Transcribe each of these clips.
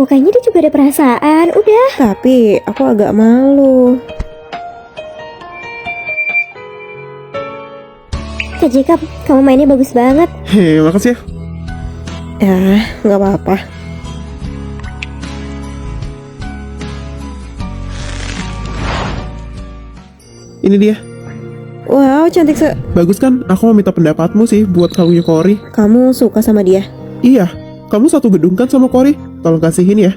Tuh, kayaknya dia juga ada perasaan. Udah. Tapi aku agak malu. Kak Jacob, kamu mainnya bagus banget. Hei, makasih ya. Ya, nggak apa-apa. Ini dia. Wow, cantik Bagus kan? Aku mau minta pendapatmu sih buat kalungnya Cory. Kamu suka sama dia? Iya, kamu satu gedung kan sama Cory? Tolong kasihin ya.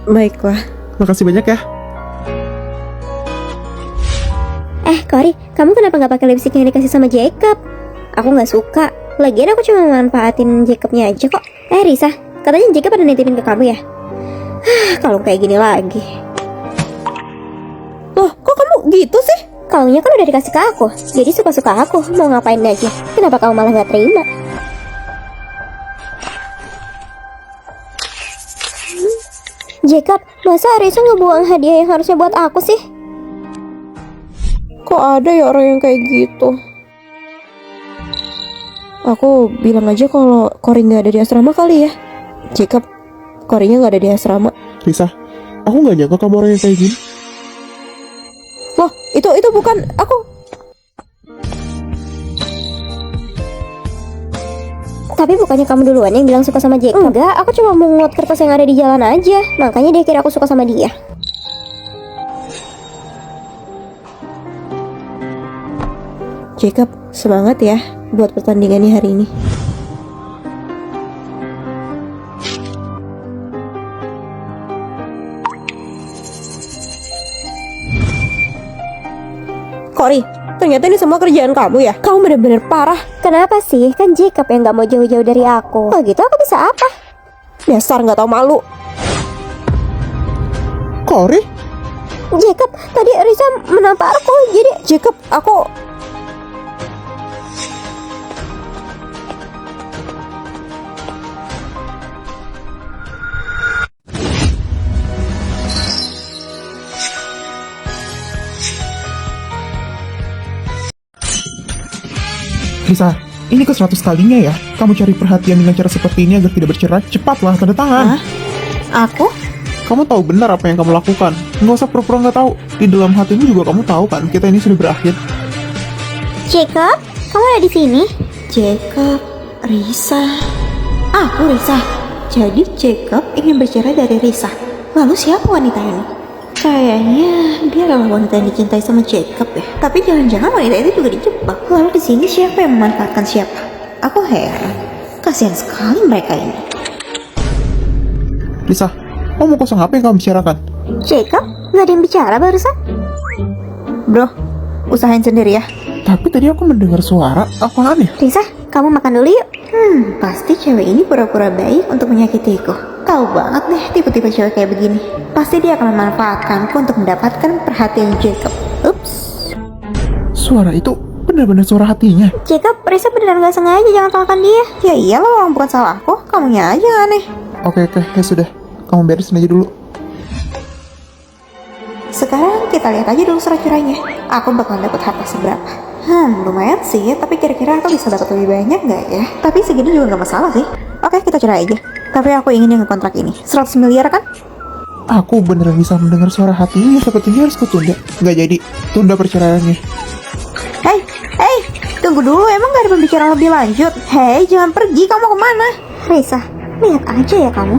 Baiklah. Makasih banyak ya. Cory, kamu kenapa nggak pakai lipstick yang dikasih sama Jacob? Aku nggak suka. Lagian aku cuma manfaatin Jacobnya aja kok. Risa, katanya Jacob ada nitipin ke kamu ya? Kalau kayak gini lagi. Loh, kok kamu gitu sih? Kalungnya kan udah dikasih ke aku, jadi suka-suka aku. Mau ngapain aja. Kenapa kamu malah nggak terima? Jacob, masa Risa ngebuang hadiah yang harusnya buat aku sih? Kok ada ya orang yang kayak gitu? Aku bilang aja kalau Cory nggak ada di asrama kali ya. Jacob, Cory-nya nggak ada di asrama. Risa, aku nggak nyangka kamu orang yang kayak gini. Loh, itu bukan aku. Tapi bukannya kamu duluan yang bilang suka sama Jacob? Enggak, aku cuma mungut kertas yang ada di jalan aja. Makanya dia kira aku suka sama dia. Jacob, semangat ya buat pertandingannya hari ini. Cory, ternyata ini semua kerjaan kamu ya? Kamu bener-bener parah. Kenapa sih? Kan Jacob yang gak mau jauh-jauh dari aku. Kalau gitu aku bisa apa? Dasar nggak tahu malu. Cory? Jacob, tadi Risa menamparku. Jadi Jacob, aku... Risa, ini ke 100 kalinya ya. Kamu cari perhatian dengan cara seperti ini agar tidak bercerai. Cepatlah, tanda tangan. Hah? Aku? Kamu tahu benar apa yang kamu lakukan. Nggak usah pura-pura nggak tahu. Di dalam hatimu juga kamu tahu kan, kita ini sudah berakhir. Jacob, kamu ada di sini? Jacob, Risa. Aku Risa. Jadi Jacob ingin bercerai dari Risa. Lalu siapa wanita ini? Kayaknya dia adalah wanita yang dicintai sama Jacob ya. Tapi jangan-jangan wanita itu juga dijebak. Lalu di sini siapa yang memanfaatkan siapa? Aku heran. Kasihan sekali mereka ini. Risa, kamu kosong apa yang kamu bicarakan? Jacob, gak ada yang bicara barusan? Bro, usahain sendiri ya. Tapi tadi aku mendengar suara. Apaan ya? Risa, kamu makan dulu yuk. Pasti cewek ini pura-pura baik untuk menyakitiku. Tahu banget deh tipe-tipe cewek kayak begini. Pasti dia akan memanfaatkanku untuk mendapatkan perhatian Jacob. Ups. Suara itu benar-benar suara hatinya. Jacob, Risa beneran gak sengaja, jangan salahkan dia. Ya iyalah, orang bukan salahku. Kamunya aja yang aneh. Oke, ya sudah. Kamu beresin aja dulu. Sekarang kita lihat aja dulu surat cerainya. Aku bakal dapat harta seberapa? Lumayan sih, tapi kira-kira aku bisa dapat lebih banyak nggak ya? Tapi segini juga nggak masalah sih. Oke, kita cerai aja. Tapi aku ingin yang kontrak ini 100 miliar kan? Aku beneran bisa mendengar suara hatinya. Sepertinya harus kutunda. Nggak jadi. Tunda perceraiannya. Hei, tunggu dulu. Emang gak ada pembicaraan lebih lanjut? Hei, jangan pergi. Kamu kemana? Risa, lihat aja ya kamu.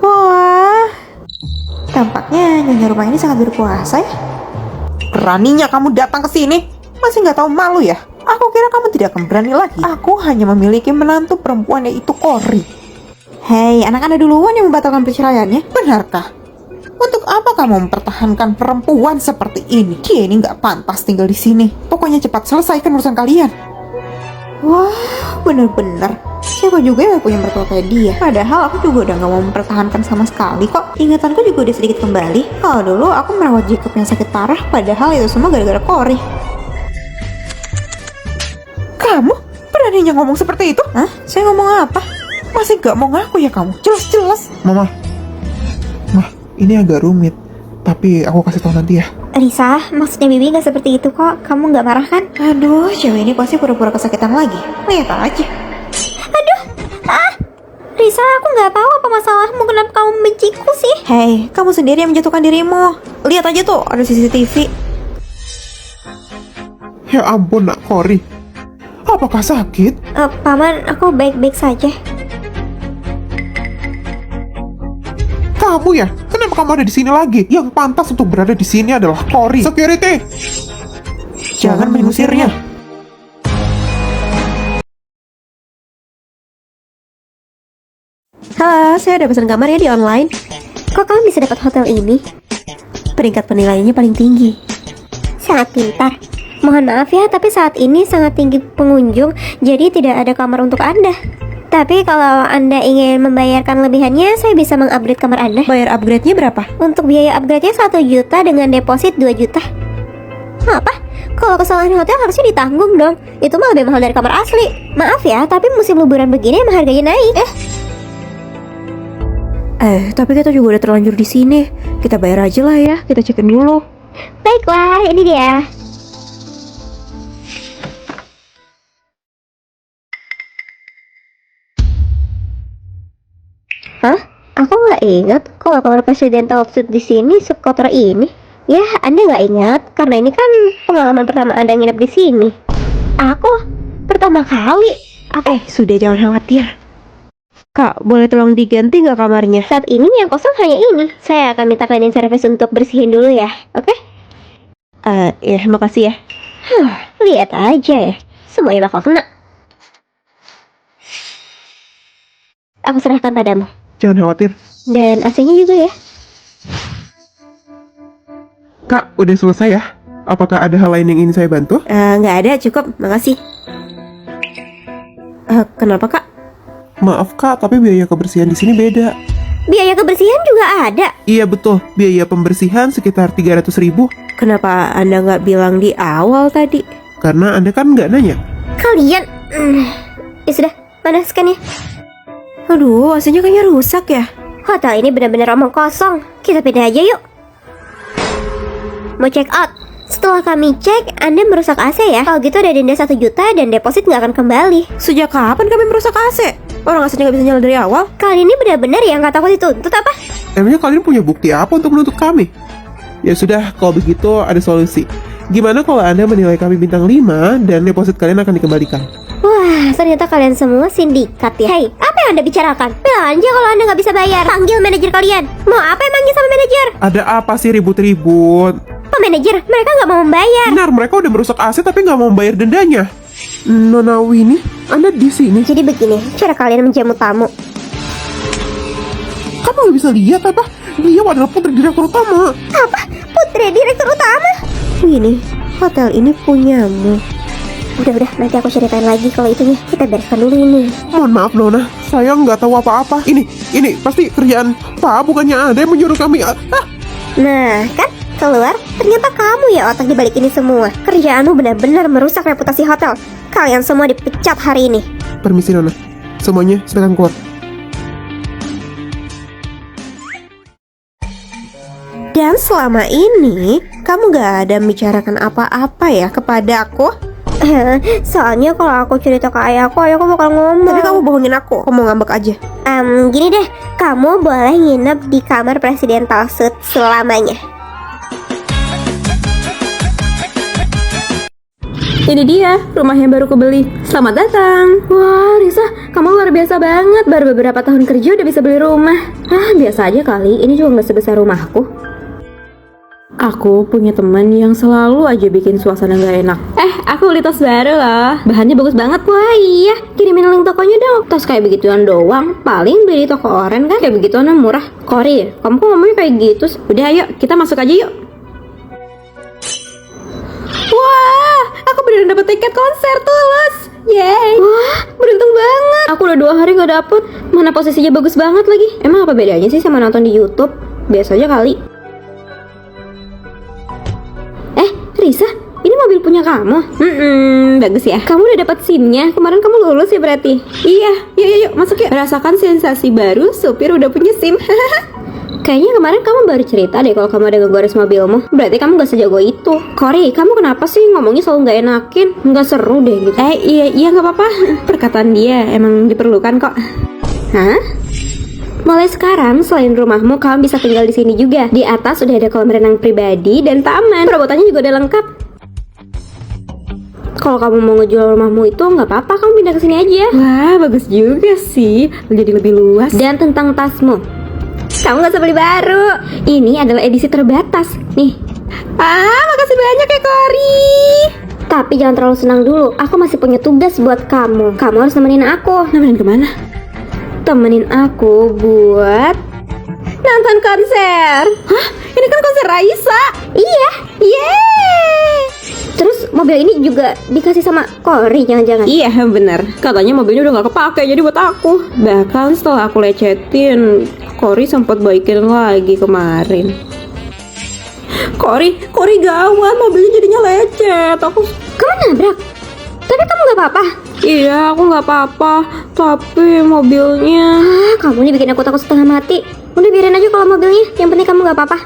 Wah, tampaknya nyonya rumah ini sangat berkuasa ya. Beraninya kamu datang ke sini? Masih nggak tahu malu ya? Aku kira kamu tidak akan berani lagi. Aku hanya memiliki menantu perempuan yaitu Cory. Hei, anak Anda duluan yang membatalkan perceraiannya. Benarkah? Untuk apa kamu mempertahankan perempuan seperti ini? Dia ini nggak pantas tinggal di sini. Pokoknya cepat selesaikan urusan kalian. Wah, bener-bener. Siapa juga yang punya mertua kayak dia? Padahal aku juga udah gak mau mempertahankan sama sekali kok. Ingatanku juga udah sedikit kembali. Kalau dulu aku merawat Jacob yang sakit parah, padahal itu semua gara-gara Cory. Kamu? Beraninya ngomong seperti itu? Hah? Saya ngomong apa? Masih gak mau ngaku ya kamu? Jelas-jelas. Mah, ini agak rumit. Tapi aku kasih tahu nanti ya. Risa, maksudnya Bibi gak seperti itu kok. Kamu gak marah kan? Aduh, cewek ini pasti pura-pura kesakitan lagi. Lihat aja. Aduh, Risa, aku nggak tahu apa masalahmu, kenapa kamu membenciku sih? Hei, kamu sendiri yang menjatuhkan dirimu. Lihat aja tuh, ada CCTV. Ya ampun nak Cory. Apakah sakit? Paman, aku baik-baik saja. Kamu ya? Kenapa kamu ada di sini lagi? Yang pantas untuk berada di sini adalah Cory. Security! Jangan mengusirnya. Halo, saya udah pesan kamar ya di online. Kok kamu bisa dapat hotel ini? Peringkat penilaiannya paling tinggi. Sangat pintar. Mohon maaf ya, tapi saat ini sangat tinggi pengunjung, jadi tidak ada kamar untuk Anda. Tapi kalau Anda ingin membayarkan lebihannya, saya bisa mengupgrade kamar Anda. Bayar upgrade-nya berapa? Untuk biaya upgrade-nya 1 juta dengan deposit 2 juta. Apa? Kalau kesalahan hotel harusnya ditanggung dong. Itu mah lebih mahal dari kamar asli. Maaf ya, tapi musim liburan begini emang harganya naik. Tapi kita juga udah terlanjur di sini. Kita bayar aja lah ya. Kita cekin dulu. Baiklah, ini dia. Hah? Aku nggak ingat kalau kamar presidential suite di sini sekotor ini. Ya, Anda nggak ingat karena ini kan pengalaman pertama Anda nginep di sini. Aku pertama kali. Sudah jangan khawatir. Kak, boleh tolong diganti nggak kamarnya? Saat ini yang kosong hanya ini. Saya akan minta cleaning service untuk bersihin dulu ya, oke? Ya, makasih ya. Lihat aja ya, semuanya bakal kena. Aku serahkan padamu. Jangan khawatir. Dan AC-nya juga ya. Kak, udah selesai ya? Apakah ada hal lain yang ingin saya bantu? Nggak ada, cukup. Makasih. Kenapa, Kak? Maaf kak, tapi biaya kebersihan di sini beda. Biaya kebersihan juga ada. Iya betul, biaya pembersihan sekitar 300.000. Kenapa Anda nggak bilang di awal tadi? Karena Anda kan nggak nanya. Kalian ya sudah, mana scan-nya? Aduh, AC-nya kayaknya rusak ya. Hotel ini benar-benar omong kosong. Kita pindah aja yuk. Mau check out. Setelah kami cek, Anda merusak AC ya. Kalau gitu ada denda 1 juta dan deposit nggak akan kembali. Sejak kapan kami merusak AC? Orang AC-nya nggak bisa nyala dari awal. Kalian ini benar-benar yang nggak takut dituntut apa? Emangnya kalian punya bukti apa untuk menuntut kami? Ya sudah, kalau begitu ada solusi. Gimana kalau Anda menilai kami bintang 5 dan deposit kalian akan dikembalikan? Wah, ternyata kalian semua sindikat ya. Hei, apa yang Anda bicarakan? Bilang aja kalau Anda nggak bisa bayar. Panggil manajer kalian. Mau apa emangnya sama manajer? Ada apa sih ribut-ribut? Pak manajer, mereka nggak mau membayar. Benar, mereka udah merusak AC tapi nggak mau membayar dendanya. Nona Winnie, Anda di sini? Jadi begini, cara kalian menjamu tamu. Kamu nggak bisa lihat apa? Dia adalah putri direktur utama. Apa? Putri direktur utama? Ini, hotel ini punyamu. Udah, nanti aku ceritain lagi kalau itunya. Kita bereskan dulu ini. Mohon maaf Nona, saya nggak tahu apa-apa. Ini pasti kerjaan Pak, bukannya Anda yang menyuruh kami. Nah, kan keluar, ternyata kamu ya otak dibalik ini semua. Kerjaanmu benar-benar merusak reputasi hotel. Kalian semua dipecat hari ini. Permisi Nona, semuanya silakan keluar. Dan selama ini, kamu gak ada membicarakan apa-apa ya kepada aku? Soalnya kalau aku cerita ke ayahku bakal ngomong. Tapi kamu bohongin aku mau ngambek aja. Gini deh, kamu boleh nginep di kamar presidential suite selamanya. Ini dia, rumah yang baru kubeli. Selamat datang. Wah, Risa, kamu luar biasa banget. Baru beberapa tahun kerja udah bisa beli rumah. Biasa aja kali, ini juga gak sebesar rumahku. Aku punya teman yang selalu aja bikin suasana gak enak. Aku beli tos baru loh. Bahannya bagus banget. Wah iya, kirimin link tokonya dong. Tos kayak begituan doang. Paling beli di toko oren kan, kayak begituan murah. Cory, kamu kok ngomongnya kayak gitu? Udah ayo, kita masuk aja yuk. Wah, aku beneran dapet tiket konser Tulus. Yeay. Wah, beruntung banget. Aku udah 2 hari gak dapet. Mana posisinya bagus banget lagi. Emang apa bedanya sih sama nonton di YouTube? Biasa aja kali. Risa, ini mobil punya kamu? Bagus ya. Kamu udah dapat SIM-nya. Kemarin kamu lulus ya berarti? Iya. Yuk, masuk yuk. Rasakan sensasi baru, supir udah punya SIM. Kayaknya kemarin kamu baru cerita deh kalau kamu ada ngegores mobilmu. Berarti kamu gak sejago itu. Cory, kamu kenapa sih ngomongnya selalu gak enakin? Gak seru deh gitu. Iya gak apa-apa. Perkataan dia emang diperlukan kok. Hah? Mulai sekarang, selain rumahmu, kamu bisa tinggal di sini juga. Di atas sudah ada kolam renang pribadi dan taman. Perabotannya juga udah lengkap. Kalau kamu mau ngejual rumahmu itu nggak apa-apa, kamu pindah ke sini aja. Wah, bagus juga sih. Jadi lebih luas. Dan tentang tasmu, kamu nggak usah beli baru. Ini adalah edisi terbatas. Nih. Makasih banyak ya, Cory. Tapi jangan terlalu senang dulu. Aku masih punya tugas buat kamu. Kamu harus nemenin aku. Nemenin kemana? Temenin aku buat nonton konser. Hah? Ini kan konser Raisa. Iya. Yeay. Terus mobil ini juga dikasih sama Cory, jangan-jangan? Iya, benar. Katanya mobilnya udah gak kepake, jadi buat aku. Bahkan setelah aku lecetin, Cory sempat baikin lagi kemarin. Cory gawat, mobilnya jadinya lecet. Kamu nabrak? Tapi kamu gak apa-apa? Iya, aku gak apa-apa. Tapi mobilnya... kamu nih bikin aku takut setengah mati. Udah biarin aja kalau mobilnya. Yang penting kamu gak apa-apa.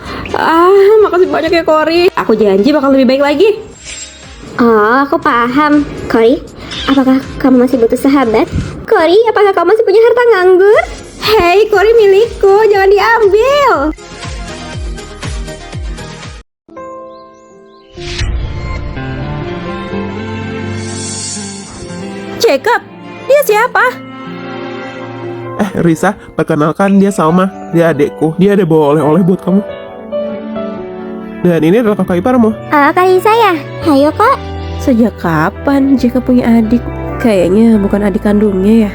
Makasih banyak ya, Cory. Aku janji bakal lebih baik lagi. Oh, aku paham. Cory, apakah kamu masih butuh sahabat? Cory, apakah kamu masih punya harta nganggur? Hei, Cory milikku. Jangan diambil. Jacob, dia siapa? Risa, perkenalkan dia Salma. Dia adekku. Dia ada bawa oleh-oleh buat kamu. Dan ini adalah kakak iparmu. Kak Risa ya? Hayo kak. Sejak kapan Jacob punya adik? Kayaknya bukan adik kandungnya ya.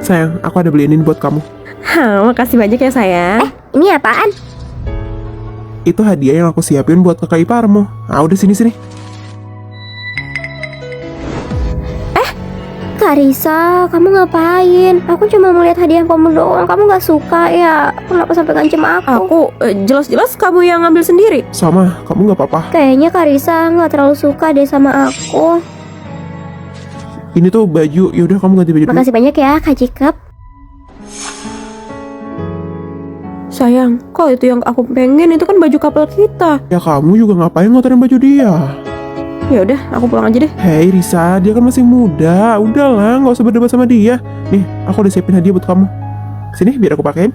Sayang, aku ada beliin ini buat kamu. Makasih banyak ya sayang. Ini apaan? Itu hadiah yang aku siapin buat kakak iparmu. Udah sini. Kak Risa, kamu ngapain? Aku cuma mau lihat hadiah kamu doang. Kamu gak suka ya? Kenapa sampai ngancem aku? Jelas-jelas kamu yang ngambil sendiri. Sama, kamu gak apa-apa. Kayaknya Kak Risa gak terlalu suka deh sama aku. Ini tuh baju. Yaudah kamu ganti baju dulu. Makasih banyak ya Kak Jacob. Sayang, kalau itu yang aku pengen itu kan baju couple kita. Ya kamu juga ngapain ngotorin baju dia? Ya udah, aku pulang aja deh. Hei Risa, dia kan masih muda. Udahlah, gak usah berdebat sama dia. Nih, aku udah siapin hadiah buat kamu. Sini, biar aku pakein.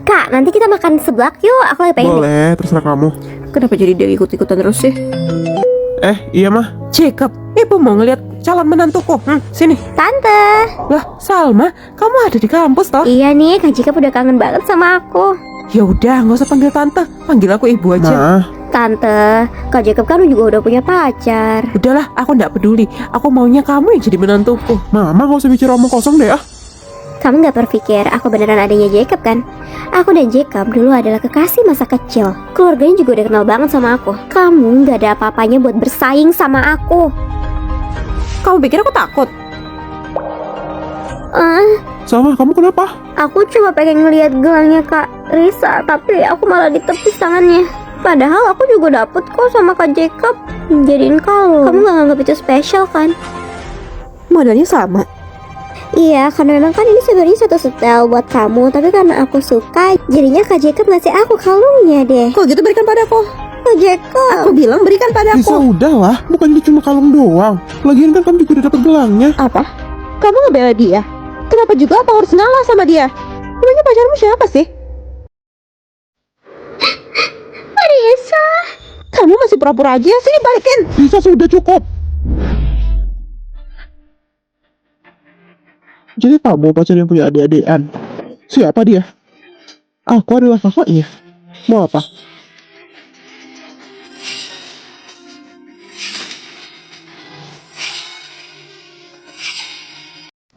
Kak, nanti kita makan seblak yuk. Aku lagi pengen. Boleh, terserah kamu. Kenapa jadi dia ikut-ikutan terus sih? Iya mah. Jacob, ibu mau ngeliat calon menantuku. Sini. Tante. Lah, Salma, kamu ada di kampus toh? Iya nih, Kak Jacob udah kangen banget sama aku. Ya udah, nggak usah panggil tante, panggil aku ibu aja. Nah, Tante, Kak Jacob kan juga udah punya pacar. Udahlah, aku nggak peduli. Aku maunya kamu yang jadi menantuku. mama gak usah bicara omong kosong deh Kamu gak berpikir aku beneran adanya Jacob kan? Aku dan Jacob dulu adalah kekasih masa kecil. Keluarganya juga udah kenal banget sama aku. Kamu gak ada apa-apanya buat bersaing sama aku. Kamu pikir aku takut? Salma, kamu kenapa? Aku cuma pengen ngeliat gelangnya Kak Risa, tapi aku malah ditepis tangannya. Padahal aku juga dapet kok sama Kak Jacob. Jadiin kalung. Kamu gak nganggap itu spesial kan? Modelnya sama. Iya, karena memang kan ini sebenarnya satu setel buat kamu. Tapi karena aku suka, jadinya Kak Jacob ngasih aku kalungnya deh. Kalau gitu berikan padaku. Kak Jacob, Aku bilang berikan Risa, padaku. udahlah. Bukan itu cuma kalung doang. Lagian kan kamu juga udah dapet gelangnya. Apa? Kamu ngebela dia? Kenapa juga aku harus ngalah sama dia? Emangnya pacarmu siapa sih? Risa. Kamu masih pura-pura aja, sini balikin. Risa, sudah cukup. Jadi kamu pacar yang punya adik-adikan. Siapa dia? Aku adalah kakaknya. Mau apa?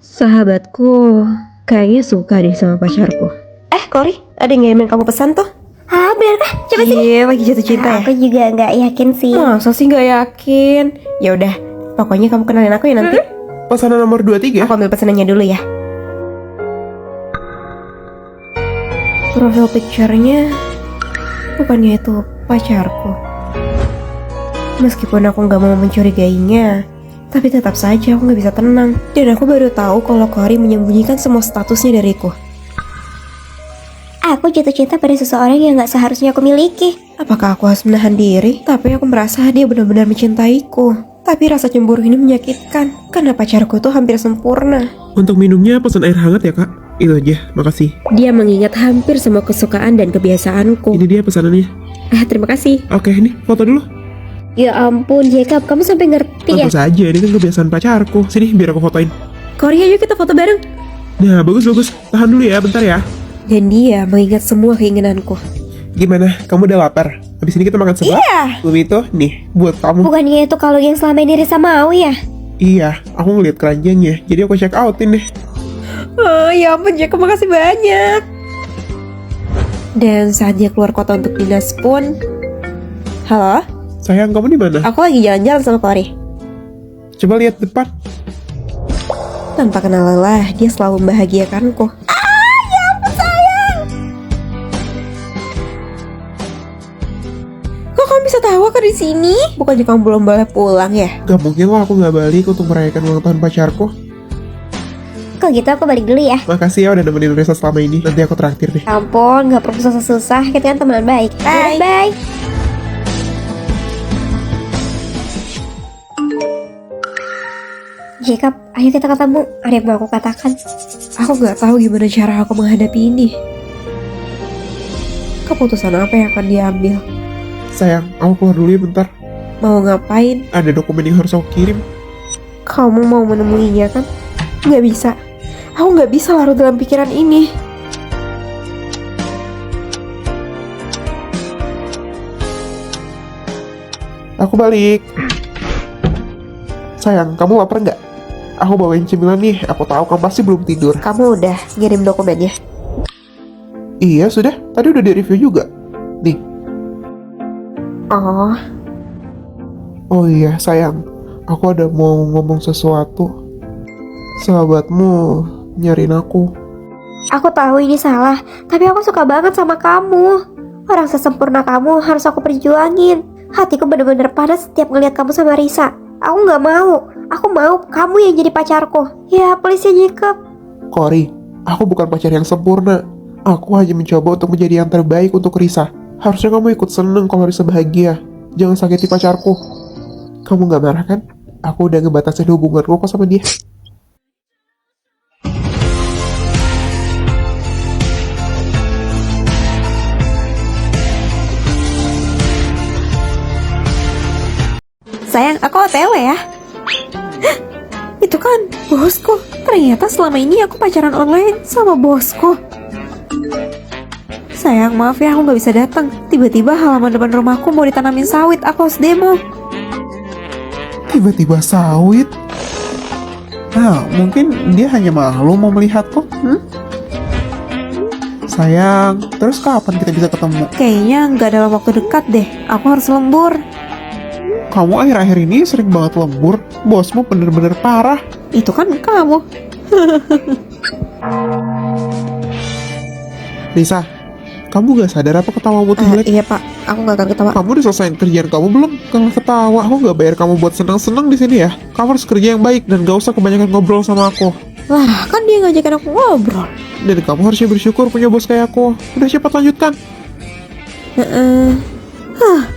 Sahabatku kayaknya suka deh sama pacarku. Cory, ada yang ngirimin kamu pesan tuh? Benarkah? Coba sini. Iya, lagi jatuh cinta ya? Aku juga nggak yakin sih. Masa sih nggak yakin? Ya udah, pokoknya kamu kenalin aku ya nanti. Pesanan nomor 23. Aku ambil pesanannya dulu ya. Profil picture-nya bukannya itu pacarku. Meskipun aku nggak mau mencurigainya, tapi tetap saja aku nggak bisa tenang. Dan aku baru tahu kalau Cory menyembunyikan semua statusnya dariku. Aku aku jatuh cinta pada seseorang yang gak seharusnya aku miliki. Apakah aku harus menahan diri? Tapi aku merasa dia benar-benar mencintaiku. Tapi rasa cemburu ini menyakitkan, karena pacarku tuh hampir sempurna. Untuk minumnya pesan air hangat ya kak. Itu aja, makasih. Dia mengingat hampir semua kesukaan dan kebiasaanku. Ini dia pesanannya. Terima kasih. Oke, ini foto dulu. Ya ampun Jacob, kamu sampai ngerti ya? Tentu saja, ini kan kebiasaan pacarku. Sini, biar aku fotoin. Korea, yuk kita foto bareng. Nah, bagus. Tahan dulu ya, bentar ya. Dan dia mengingat semua keinginanku. Gimana? Kamu udah lapar? Habis ini kita makan seblak? Iya. Belum itu, nih, buat kamu. Bukannya itu kalau yang selama ini Risa mau ya? Iya, aku ngeliat keranjangnya. Jadi aku check outin deh. Oh ya ampun Jacob, makasih banyak. Dan saat dia keluar kota untuk dinas pun. Halo? Sayang, kamu di mana? Aku lagi jalan-jalan sama Kori. Coba lihat depan. Tanpa kenal lelah, dia selalu membahagiakanku. Ya ampun sayang. Kok kamu bisa tahu aku di sini? Bukannya kamu belum boleh pulang ya? Gak mungkin lah aku gak balik untuk merayakan ulang tahun pacarku. Kalau gitu aku balik dulu ya. Makasih ya udah nemenin Risa selama ini. Nanti aku traktir deh. Ampun, gak perlu susah-susah, kita kan temenan baik. Bye. Bye. Jacob, ayo kita ketemu. Ada yang mau aku katakan. Aku gak tahu gimana cara aku menghadapi ini. Keputusan apa yang akan diambil? Sayang, aku keluar dulu ya bentar. Mau ngapain? Ada dokumen yang harus aku kirim. Kamu mau menemuinya kan? Gak bisa. Aku gak bisa larut dalam pikiran ini. Aku balik. Sayang, kamu lapar nggak? Aku bawain cemilan nih. Aku tahu kamu pasti belum tidur. Kamu udah ngirim dokumennya? Iya, sudah. Tadi udah di-review juga. Nih. Oh, Oh iya, sayang. Aku ada mau ngomong sesuatu. Sahabatmu nyariin aku. Aku tahu ini salah, tapi aku suka banget sama kamu. Orang sesempurna kamu harus aku perjuangin. Hatiku bener-bener panas setiap ngeliat kamu sama Risa. Aku gak mau. Aku mau kamu yang jadi pacarku. Ya, please ya Jacob. Kori, aku bukan pacar yang sempurna. Aku hanya mencoba untuk menjadi yang terbaik untuk Risa. Harusnya kamu ikut seneng kalau Risa bahagia. Jangan sakiti pacarku. Kamu gak marah kan? Aku udah ngebatasin hubunganku kok sama dia. sayang, aku OTW ya. Itu kan bosku. Ternyata selama ini aku pacaran online sama bosku. Sayang, maaf ya aku gak bisa datang. Tiba-tiba halaman depan rumahku mau ditanamin sawit. Aku harus demo. Tiba-tiba sawit. Nah, mungkin dia hanya malu mau melihatku. Sayang, terus kapan kita bisa ketemu? Kayaknya gak dalam waktu dekat deh. Aku harus lembur. Kamu akhir-akhir ini sering banget lembur. Bosmu bener-bener parah. Itu kan kamu. Lisa, kamu gak sadar apa ketawamu tuh jelek? Iya pak, aku gak akan ketawa. Kamu udah selesaiin kerjaan kamu belum? Kalau ketawa, aku gak bayar kamu buat senang-senang di sini ya. Kamu harus kerja yang baik dan gak usah kebanyakan ngobrol sama aku. Lah, kan dia ngajakin aku ngobrol. Dan kamu harusnya bersyukur punya bos kayak aku. Udah cepat lanjutkan.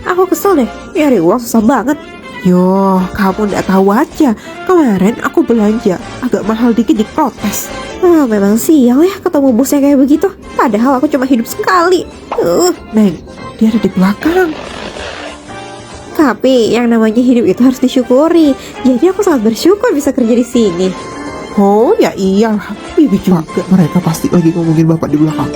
Aku kesel deh. Nyari uang susah banget. Yo, kamu nggak tahu aja. Kemarin aku belanja agak mahal dikit diprotes. Memang sial ya ketemu bosnya kayak begitu. Padahal aku cuma hidup sekali. Neng, dia ada di belakang. Tapi yang namanya hidup itu harus disyukuri. Jadi aku sangat bersyukur bisa kerja di sini. Oh ya iyalah, Bibi juga. Mereka pasti lagi ngomongin bapak di belakang.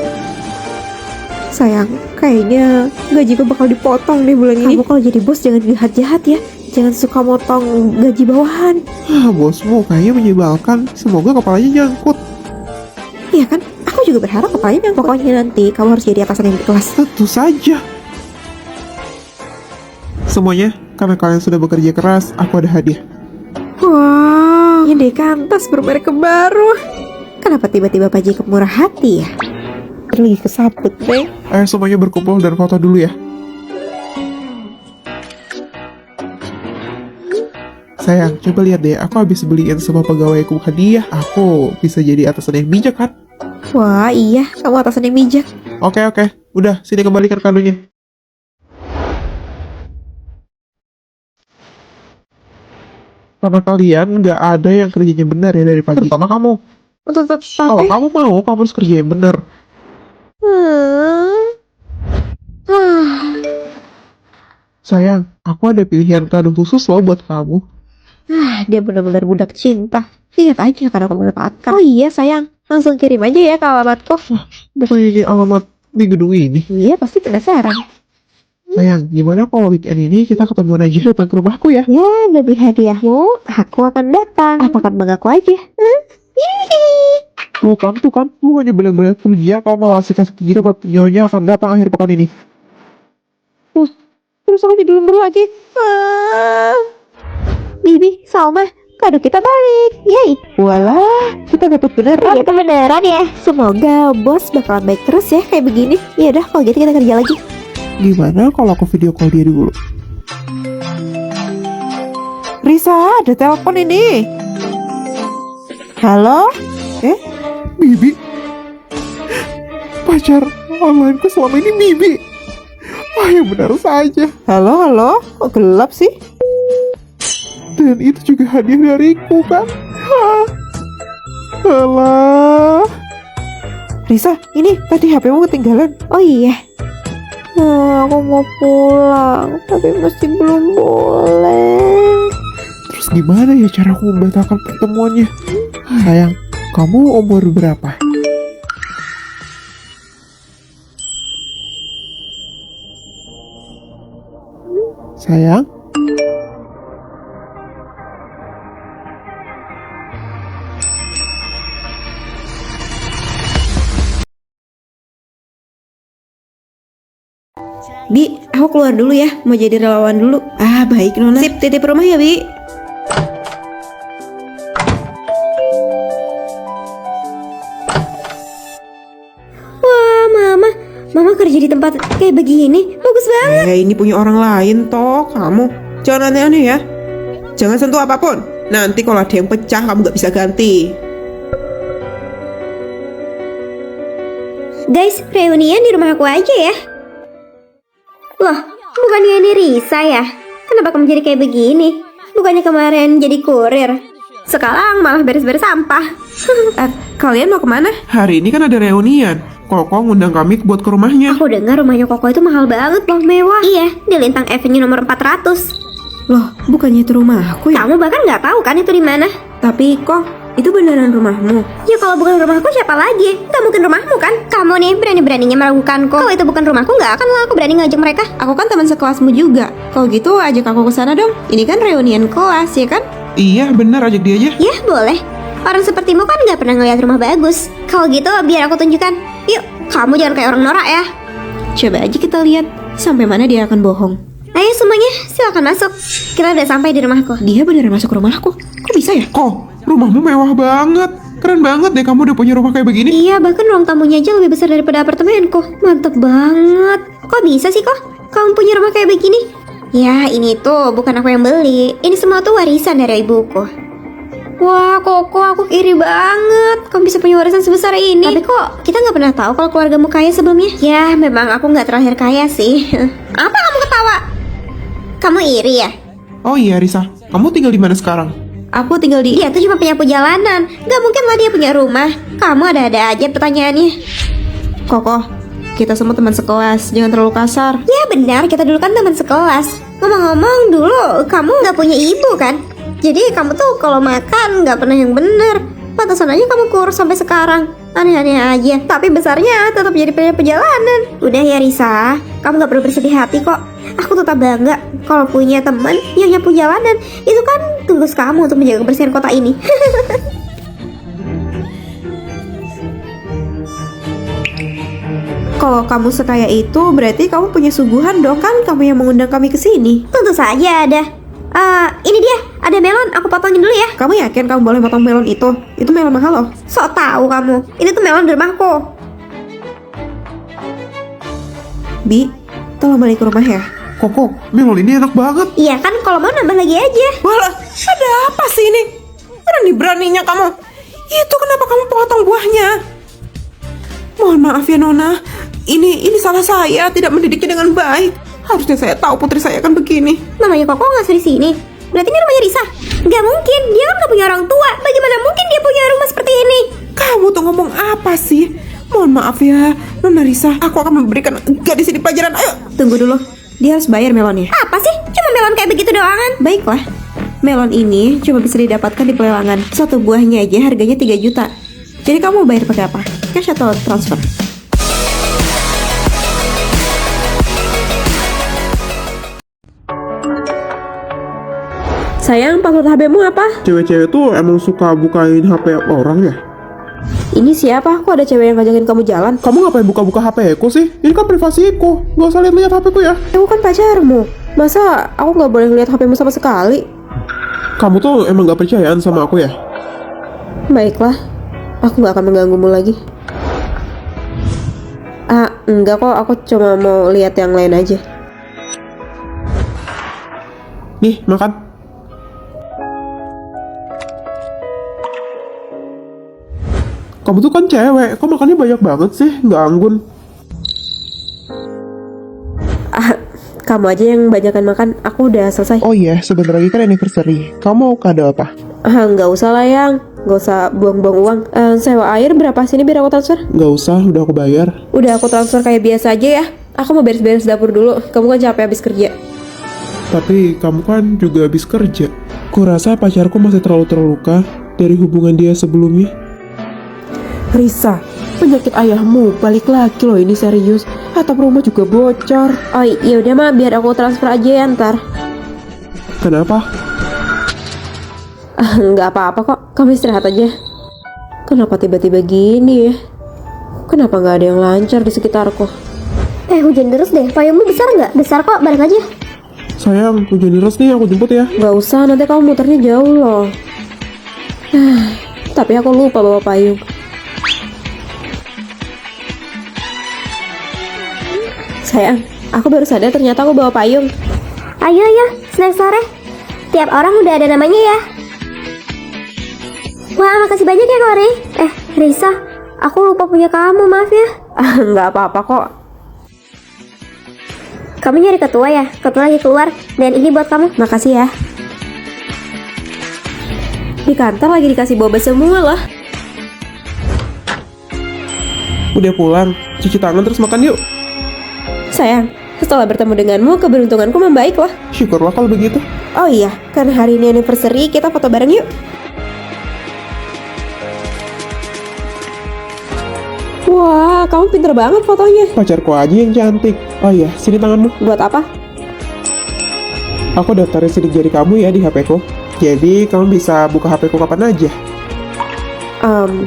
Sayang, kayaknya gajiku bakal dipotong deh bulan ini. Kamu kalau jadi bos jangan jahat-jahat ya. Jangan suka motong gaji bawahan. Bosmu kayaknya menyebalkan. Semoga kepalanya nyangkut. Iya kan? Aku juga berharap kepalanya yang pokoknya nanti kamu harus jadi atasan yang di kelas. Tentu saja. Semuanya, karena kalian sudah bekerja keras, aku ada hadiah. Wow, ini kantas bermerek baru. Kenapa tiba-tiba Pak Jacob murah hati ya? Lagi kesabut deh. Ayo semuanya berkumpul dan foto dulu ya. Sayang, coba lihat deh, aku habis beliin semua pegawaiku hadiah. Aku bisa jadi atasan yang bijak kan? Wah iya, kamu atasan yang bijak. Oke, udah sini kembalikan kadonya. Sama kalian nggak ada yang kerjanya benar ya dari pagi. Terutama kamu. Kalau kamu mau, kamu harus kerja yang benar. Sayang, aku ada pilihan kado khusus loh buat kamu. Dia benar-benar budak cinta. Ingat aja karena aku mendapatkan. Oh iya sayang, langsung kirim aja ya ke alamatku. Bukannya di alamat di gedung ini. Iya pasti penasaran. Sayang, gimana kalau weekend ini kita ketemuan aja datang ke rumahku ya? Ya, lebih hadiahmu, aku akan datang. Apa kamu mengaku aja? Tuh kan, hanya benar-benar kerja kalau malah kasih gini buat nyonya akan datang akhir pekan ini. Terus aku jadi lembur lagi. Bibi, Salma, kado kita balik. Yeay. Walah, kita dapat beneran. Kita beneran ya. Semoga bos bakalan baik terus ya kayak begini. Ya udah, kalau gitu kita kerja lagi. Gimana kalau aku video call dia dulu? Risa, ada telepon ini. Halo? Bibi? Pacar onlineku selama ini Bibi. Wah, yang benar saja. Halo? Kok gelap sih? Dan itu juga hadiah dariku kan? Alah. Risa, ini tadi HP-mu ketinggalan. Oh iya. Aku mau pulang, tapi masih belum boleh. Terus gimana ya cara aku membatalkan pertemuannya? Sayang, kamu umur berapa? Sayang? Bi, aku keluar dulu ya, mau jadi relawan dulu. Baik Nona. Sip, titip rumah ya, Bi. Wah, Mama kerja di tempat kayak begini, bagus banget. Ini punya orang lain toh, kamu. Jangan aneh-aneh ya. Jangan sentuh apapun. Nanti kalau ada yang pecah, kamu gak bisa ganti. Guys, reunian di rumah aku aja ya. Loh, bukannya ini Risa ya? Kenapa kamu jadi kayak begini? Bukannya kemarin jadi kurir? Sekarang malah beres-beres sampah. Kalian mau kemana? Hari ini kan ada reunian. Koko ngundang kami buat ke rumahnya. Aku dengar rumahnya Koko itu mahal banget loh, mewah. Iya, di Lintang Avenue nomor 400. Loh, bukannya itu rumahku ya? Kamu bahkan nggak tahu kan itu di mana? Tapi kok itu beneran rumahmu? Ya kalau bukan rumahku siapa lagi? Gak mungkin rumahmu kan? Kamu nih berani-beraninya meragukanku. Kalau itu bukan rumahku nggak akan lah aku berani ngajak mereka. Aku kan teman sekelasmu juga. Kalau gitu ajak aku ke sana dong. Ini kan reunian kelas ya kan? Iya, bener, ajak dia aja. Ya boleh. Orang sepertimu kan nggak pernah ngeliat rumah bagus. Kalau gitu biar aku tunjukkan. Yuk, kamu jangan kayak orang norak ya. Coba aja kita lihat sampai mana dia akan bohong. Ayo semuanya, silakan masuk. Kita udah sampai di rumahku. Dia beneran masuk ke rumahku. Kok bisa ya? Kok rumahmu mewah banget. Keren banget deh kamu udah punya rumah kayak begini. Iya, bahkan ruang tamunya aja lebih besar daripada apartemenku. Mantep banget. Kok bisa sih kok? Kamu punya rumah kayak begini? Ya, ini tuh bukan aku yang beli. Ini semua tuh warisan dari ibuku. Wah, Koko, aku iri banget. Kamu bisa punya warisan sebesar ini. Tapi kok kita nggak pernah tahu kalau keluargamu kaya sebelumnya? Ya, memang aku nggak terakhir kaya sih. Apa kamu ketawa? Kamu iri ya? Oh iya Risa, kamu tinggal di mana sekarang? Aku tinggal di... Dia tuh cuma penyapu jalanan. Gak mungkin lah dia punya rumah. Kamu ada-ada aja pertanyaannya. Koko, kita semua teman sekelas. Jangan terlalu kasar. Ya benar, kita dulu kan teman sekelas. Ngomong-ngomong, dulu kamu gak punya ibu kan? Jadi kamu tuh kalau makan gak pernah yang bener. Pantesan aja kamu kurus sampai sekarang. Aneh-aneh aja. Tapi besarnya tetap jadi penyapu jalanan. Udah ya Risa, kamu gak perlu bersedih hati kok. Aku tetap bangga kalau punya teman yang nyapu jalanan. Itu kan tugas kamu untuk menjaga kebersihan kota ini. Kalau kamu sekaya itu, berarti kamu punya suguhan dong. Kan kamu yang mengundang kami ke sini. Tentu saja ada. Ini dia, ada melon, aku potongin dulu ya. Kamu yakin kamu boleh potong melon itu? Itu melon mahal loh. Sok tahu kamu. Ini tuh melon di rumahku. Bi, tolong balik ke rumah ya. Koko, melon ini enak banget. Iya kan, kalau mau nambah lagi aja. Walah, ada apa sih ini? Berani-beraninya kamu. Itu kenapa kamu potong buahnya? Mohon maaf ya Nona, Ini salah saya, tidak mendidiknya dengan baik. Harusnya saya tahu putri saya akan begini. Namanya Koko ngasuh di sini. Berarti ini rumahnya Risa. Gak mungkin, dia kan gak punya orang tua. Bagaimana mungkin dia punya rumah seperti ini? Kamu tuh ngomong apa sih? Mohon maaf ya, Nona Risa. Aku akan memberikan gadis ini pelajaran. Ayo. Tunggu dulu, dia harus bayar melonnya. Apa sih? Cuma melon kayak begitu doangan. Baiklah, melon ini cuma bisa didapatkan di pelelangan. Satu buahnya aja harganya 3 juta. Jadi kamu bayar pakai apa? Cash atau transfer? Sayang, password HP-mu apa? Cewek-cewek tuh emang suka bukain HP orang ya? Ini siapa? Kok ada cewek yang ngajakin kamu jalan? Kamu ngapain buka-buka HP ku sih? Ini kan privasiku. Gak usah lihat-lihat HP ku ya. Aku kan pacarmu. Masa aku nggak boleh lihat HP-mu sama sekali? Kamu tuh emang gak percayaan sama aku ya? Baiklah, aku nggak akan mengganggumu lagi. Enggak kok, aku cuma mau lihat yang lain aja. Nih, makan. Kamu tuh kan cewek, kok makannya banyak banget sih? Nggak anggun. Kamu aja yang banyakan makan, aku udah selesai. Oh iya, sebentar lagi kan anniversary. Kamu mau kado apa? Nggak usah lah yang, nggak usah buang-buang uang. Sewa air berapa sini biar aku transfer? Nggak usah, udah aku bayar. Udah aku transfer kayak biasa aja ya. Aku mau beres-beres dapur dulu. Kamu kan capek habis kerja. Tapi kamu kan juga habis kerja. Kurasa pacarku masih terlalu terluka dari hubungan dia sebelumnya. Risa, penyakit ayahmu balik lagi loh, ini serius. Atap rumah juga bocor. Oh iya udah mah, biar aku transfer aja ya ntar. Kenapa? Nggak apa-apa kok, kamu istirahat aja. Kenapa tiba-tiba gini ya? Kenapa nggak ada yang lancar di sekitarku? Hujan terus deh. Payungmu besar nggak? Besar kok, balik aja. Sayang, hujan deras nih, aku jemput ya. Nggak usah, nanti kamu muternya jauh loh. Tapi aku lupa bawa payung. Sayang, aku baru sadar ternyata aku bawa payung. Ayo, snack sore. Tiap orang udah ada namanya ya. Wah, makasih banyak ya, Kori. Risa, aku lupa punya kamu, maaf ya. Nggak apa-apa kok. Kamu nyari ketua ya? Ketua lagi keluar. Dan ini buat kamu. Makasih ya. Di kantor lagi dikasih boba semua loh. Udah pulang, cuci tangan terus makan yuk. Sayang, setelah bertemu denganmu, keberuntunganku membaik loh. Syukurlah kalau begitu. Oh iya, karena hari ini anniversary, kita foto bareng yuk. Wah, kamu pinter banget fotonya. Pacarku aja yang cantik. Oh iya, sini tanganmu. Buat apa? Aku daftarin sidik jari kamu ya di HP ku. Jadi kamu bisa buka HP ku kapan aja.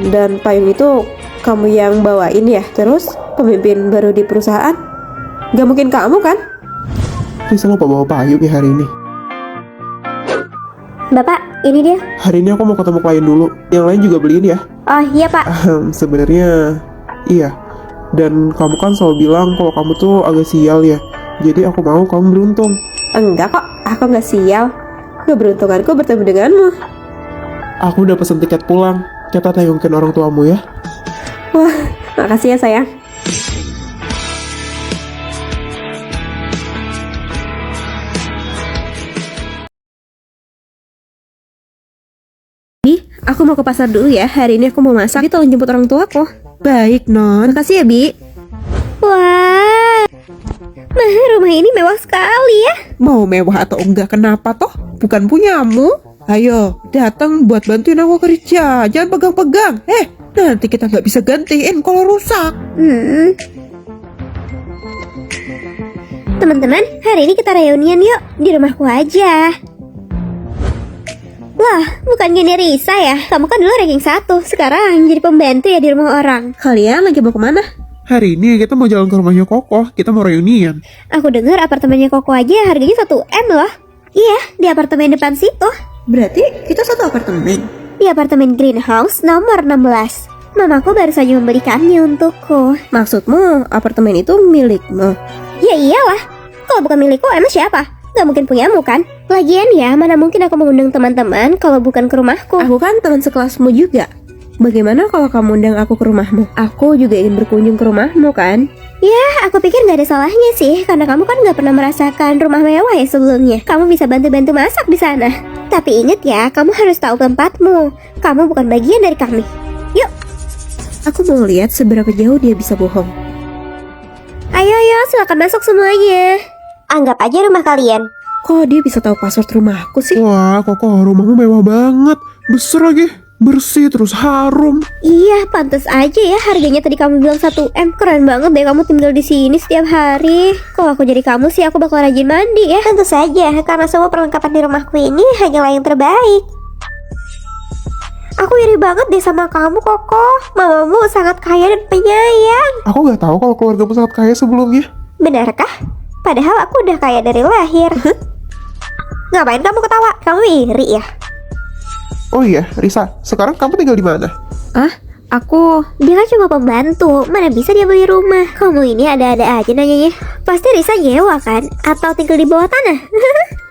Dan payung itu kamu yang bawain ya? Terus, pemimpin baru di perusahaan? Gak mungkin kamu kan? Risa lupa bawa payung ya hari ini. Bapak, ini dia. Hari ini aku mau ketemu klien dulu. Yang lain juga beliin ya. Oh iya, Pak. Sebenarnya iya. Dan kamu kan selalu bilang kalau kamu tuh agak sial ya. Jadi aku mau kamu beruntung. Enggak kok, aku nggak sial. Keberuntunganku bertemu denganmu. Aku udah pesen tiket pulang. Kita tayungkan orang tuamu ya. Wah, makasih ya sayang. Bi, aku mau ke pasar dulu ya. Hari ini aku mau masak. Bi, tolong jemput orang tua aku. Baik, Non. Makasih ya, Bi. Wah, rumah ini mewah sekali ya. Mau mewah atau enggak, kenapa toh? Bukan punyamu. Ayo, datang buat bantuin aku kerja. Jangan pegang-pegang. Nanti kita nggak bisa gantiin kalau rusak. Teman-teman, hari ini kita reunian yuk. Di rumahku aja. Wah, bukan gini Risa ya. Kamu kan dulu ranking 1. Sekarang jadi pembantu ya di rumah orang. Kalian lagi mau kemana? Hari ini kita mau jalan ke rumahnya Koko. Kita mau reunian. Aku dengar apartemennya Koko aja harganya 1 M loh. Iya, di apartemen depan situ. Berarti kita satu apartemen. Di apartemen Greenhouse nomor 16. Mamaku baru saja membelikannya untukku. Maksudmu apartemen itu milikmu? Ya iyalah. Kalau bukan milikku, emang siapa? Gak mungkin punyamu kan? Lagian ya, mana mungkin aku mengundang teman-teman kalau bukan ke rumahku. Aku kan teman sekelasmu juga. Bagaimana kalau kamu undang aku ke rumahmu? Aku juga ingin berkunjung ke rumahmu kan? Ya, aku pikir nggak ada salahnya sih, karena kamu kan nggak pernah merasakan rumah mewah ya sebelumnya. Kamu bisa bantu-bantu masak di sana. Tapi ingat ya, kamu harus tahu tempatmu. Kamu bukan bagian dari kami. Yuk, Aku mau lihat seberapa jauh dia bisa bohong. ayo, silakan masuk semuanya. Anggap aja rumah kalian. Kok dia bisa tahu password rumahku sih? Wah, Koko, rumahmu mewah banget. Besar lagi. Bersih terus harum. Iya, pantas aja ya harganya tadi kamu bilang 1 M. Keren banget deh kamu tinggal di sini setiap hari. Kalau aku jadi kamu sih aku bakal rajin mandi ya. Tentu saja, karena semua perlengkapan di rumahku ini hanyalah yang terbaik. Aku iri banget deh sama kamu, Koko. Mamamu sangat kaya dan penyayang. Aku nggak tahu kalau keluargamu sangat kaya sebelumnya. Benarkah? Padahal aku udah kaya dari lahir. Ngapain kamu ketawa? Kamu iri ya? Oh iya, Risa, sekarang kamu tinggal di mana? Aku... Dia kan cuma pembantu, mana bisa dia beli rumah. Kamu ini ada-ada aja nanyanya. Pasti Risa nyewa kan? Atau tinggal di bawah tanah?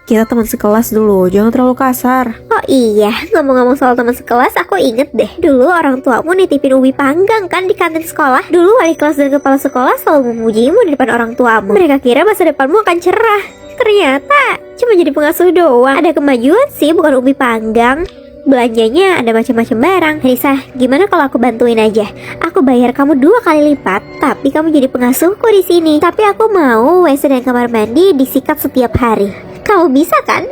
Kita teman sekelas dulu, jangan terlalu kasar. Oh iya, ngomong-ngomong soal teman sekelas, aku inget deh. Dulu orang tuamu nitipin ubi panggang kan di kantin sekolah. Dulu wali kelas dan kepala sekolah selalu memujimu di depan orang tuamu. Mereka kira masa depanmu akan cerah. Ternyata cuma jadi pengasuh doang. Ada kemajuan sih, bukan ubi panggang. Belanjanya ada macam-macam barang. Risa, gimana kalau aku bantuin aja? Aku bayar kamu 2 kali lipat, tapi kamu jadi pengasuhku di sini. Tapi aku mau WC dan kamar mandi disikat setiap hari. Kamu bisa kan?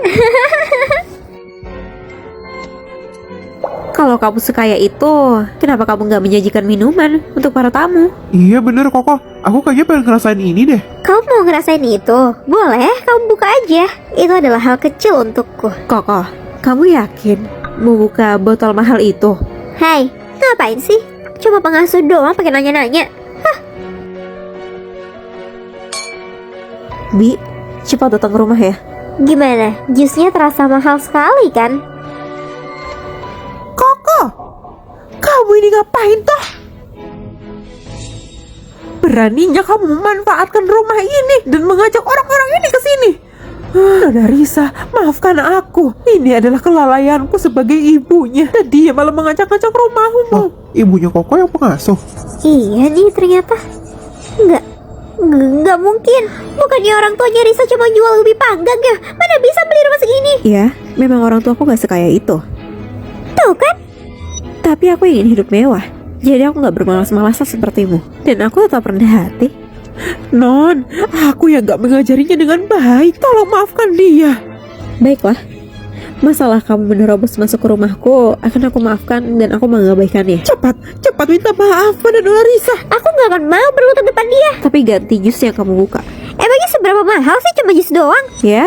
Kalau kamu sekaya itu, kenapa kamu nggak menyajikan minuman untuk para tamu? Iya bener, Koko. Aku kayaknya pengen ngerasain ini deh. Kamu mau ngerasain itu? Boleh, kamu buka aja. Itu adalah hal kecil untukku. Koko, kamu yakin mau buka botol mahal itu? Hai, ngapain sih? Cuma pengasuh doang pakai nanya-nanya. Bi, cepat datang ke rumah ya. Gimana? Jusnya terasa mahal sekali kan? Koko, kamu ini ngapain toh? Beraninya kamu memanfaatkan rumah ini dan mengajak orang-orang ini ke sini. Nona Risa, maafkan aku. Ini adalah kelalaianku sebagai ibunya. Dan dia malah mengajak-ajak rumahmu. Oh, ibunya Koko yang pengasuh. Iya nih ternyata. Nggak mungkin. Bukannya orang tuanya Risa cuma jual ubi panggang ya? Mana bisa beli rumah segini? Iya, memang orang tua aku nggak sekaya itu. Tuh kan? Tapi aku ingin hidup mewah. Jadi aku nggak bermalas-malasan sepertimu. Dan aku tetap rendah hati. Non, aku yang gak mengajarinya dengan baik. Tolong maafkan dia. Baiklah, masalah kamu menerobos masuk ke rumahku akan aku maafkan dan aku mengabaikannya. Cepat minta maaf pada Nona Risa. Aku nggak akan mau berlutut depan dia. Tapi ganti jus yang kamu buka. Emangnya seberapa mahal sih cuma jus doang? Ya,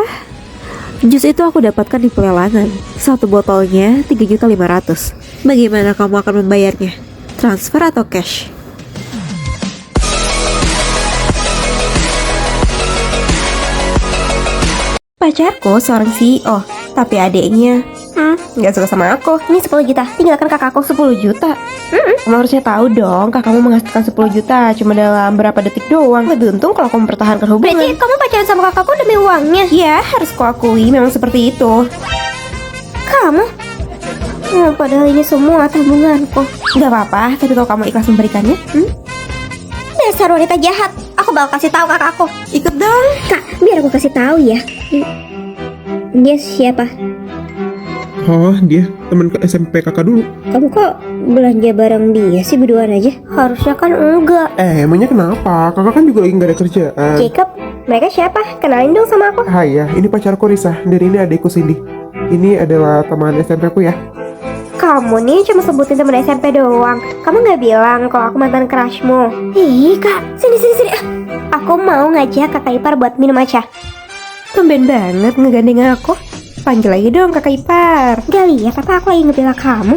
jus itu aku dapatkan di pelelangan. Satu botolnya 3.500.000. Bagaimana kamu akan membayarnya? Transfer atau cash? Pacarku seorang CEO, tapi adiknya nggak suka sama aku. Ini 10 juta, tinggalkan kakakku. 10 juta? Kamu harusnya tahu dong, kakakmu menghasilkan 10 juta cuma dalam berapa detik doang. Lebih untung kalau kamu mempertahankan hubungan. Berarti kamu pacaran sama kakakku demi uangnya? Ya, harus kuakui memang seperti itu. Kamu? Padahal ini semua tabunganku. Gak apa-apa, tapi kalau kamu ikhlas memberikannya, Dasar wanita jahat. Aku bakal kasih tahu kakakku. ikut dong. Kak, biar aku kasih tahu ya. Dia siapa? Oh, dia teman ke SMP kakak dulu. Kamu kok belanja bareng dia sih berduaan aja? Harusnya kan enggak. Emangnya kenapa? Kakak kan juga lagi nggak ada kerjaan. Jacob, mereka siapa? Kenalin dong sama aku. Hai ya, ini pacarku Risa. Dan ini adikku Cindy. Ini adalah teman SMP ku ya. Kamu nih cuma sebutin temen SMP doang. Kamu nggak bilang kalau aku mantan crushmu. Ih kak, sini. Aku mau ngajak kakak ipar buat minum aja. Tumben banget ngegandeng aku. Panggil lagi dong kakak ipar. Gak lihat apa aku lagi ngebela kamu?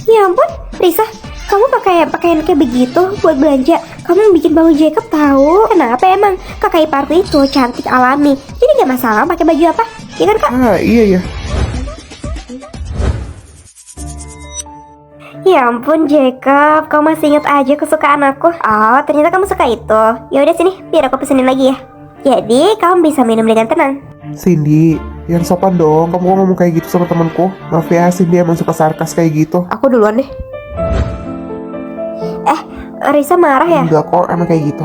Ya ampun, Risa, kamu pakai pakaian kayak begitu buat belanja. Kamu bikin bau Jacob tahu. Kenapa emang? Kakak iparku itu cantik alami. Jadi gak masalah pakai baju apa? Iya kan kak? Ah, iya. Ya ampun Jacob, kamu masih ingat aja kesukaan aku. Oh, ternyata kamu suka itu. Ya udah sini, biar aku pesenin lagi ya. Jadi kamu bisa minum dengan tenang. Cindy, yang sopan dong. Kamu kok ngomong kayak gitu sama temanku? Maaf ya, Cindy emang suka sarkas kayak gitu. Aku duluan deh. Risa marah ya? Enggak kok, emang kayak gitu.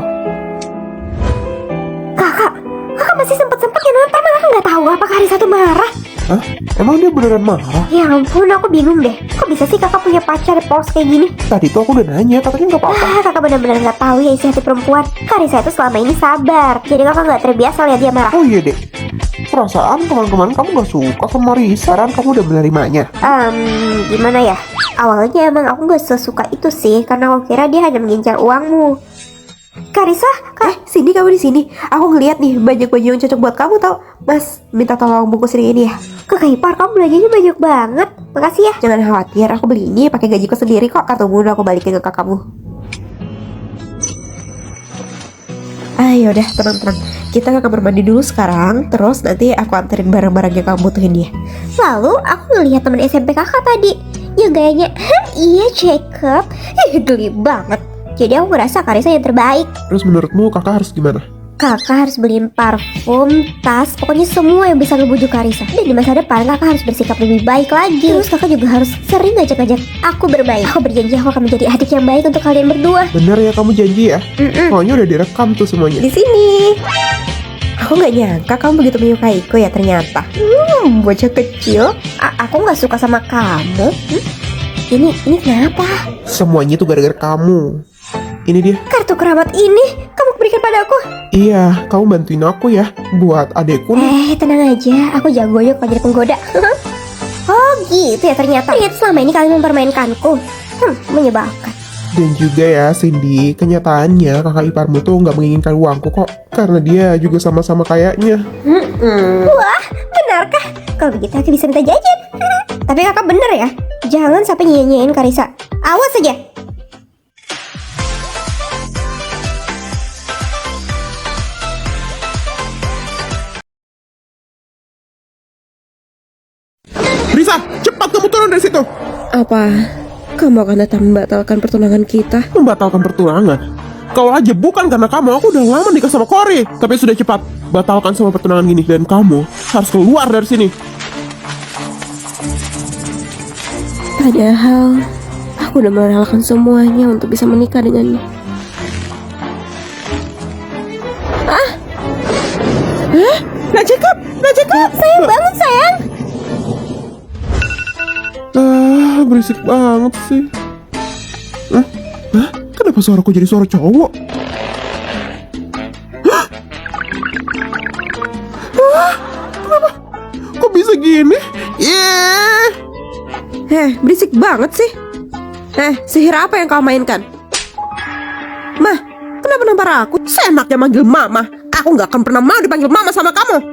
Kakak masih sempet-sempetnya nonton, aku nggak tahu apakah Risa tuh marah. Hah? Emang dia beneran marah? Ya ampun, aku bingung deh. Kok bisa sih kakak punya pacar polos kayak gini? Tadi tuh aku udah nanya, katanya nggak apa-apa. Kakak benar-benar nggak tahu ya isi hati perempuan. Kak Risa itu selama ini sabar, jadi kakak nggak terbiasa lihat dia marah. Oh iya dek, perasaan kemarin-kemarin kamu gak suka sama Risa, kan kamu udah menerimanya. Gimana ya? Awalnya emang aku nggak sesuka itu sih, karena aku kira dia hanya mengincar uangmu. Kak Risa, Cindy, kamu di sini. Aku ngeliat nih banyak baju yang cocok buat kamu tau. Mas, minta tolong bungkusin ini ya. Kakak ipar, kamu belanjanya banyak banget. Makasih ya. Jangan khawatir, aku beli ini pakai gajiku sendiri kok. Kartumu udah aku balikin ke kakakmu. Ayo udah, tenang-tenang. Kita ke kamar mandi dulu sekarang. Terus nanti aku anterin barang-barang yang kamu butuhin dia. Lalu aku ngelihat temen SMP kakak tadi yang gayanya, iya Jacob, geli banget. Jadi aku ngerasa Kak Risa yang terbaik. Terus menurutmu kakak harus gimana? Kakak harus beliin parfum, tas, pokoknya semua yang bisa ngebujuk Kak Risa. Dan di masa depan kakak harus bersikap lebih baik lagi. Terus kakak juga harus sering ngajak-ngajak aku bermain. Aku berjanji aku akan menjadi adik yang baik untuk kalian berdua. Bener ya kamu janji ya? Pokoknya udah direkam tuh semuanya. Di sini. Aku nggak nyangka kamu begitu menyukaiku ya ternyata. Bocah kecil. Aku nggak suka sama kamu. Ini kenapa? Semuanya tuh gara-gara kamu. Ini dia. Kartu keramat ini kamu berikan padaku. Iya, kamu bantuin aku ya buat adekku nih. Tenang aja, aku jagonya kalau jadi penggoda. Oh gitu ya ternyata. Ternyata selama ini kalian mempermainkanku. Menyebalkan. Dan juga ya Cindy, kenyataannya kakak iparmu tuh nggak menginginkan uangku kok, karena dia juga sama-sama kayaknya. Wah, benarkah? Kalau begitu aku bisa minta jajan. Tapi kakak bener ya, jangan sampai nyanyiin Kak Risa. Awas aja. Risa, cepat kamu turun dari situ. Apa? Kamu akan datang membatalkan pertunangan kita? Membatalkan pertunangan? Kalau aja bukan karena kamu, aku udah lama nikah sama Cory. Tapi sudah cepat, batalkan semua pertunangan gini. Dan kamu harus keluar dari sini. Padahal aku udah merelakan semuanya untuk bisa menikah dengannya. Nah Jacob, Sayang banget sayang. Berisik banget sih. Kenapa suaraku jadi suara cowok? Kenapa? Kok bisa gini? Berisik banget sih. Sihir apa yang kau mainkan? Mah, kenapa nampar aku? Seenaknya manggil mama. Aku nggak akan pernah mau dipanggil mama sama kamu.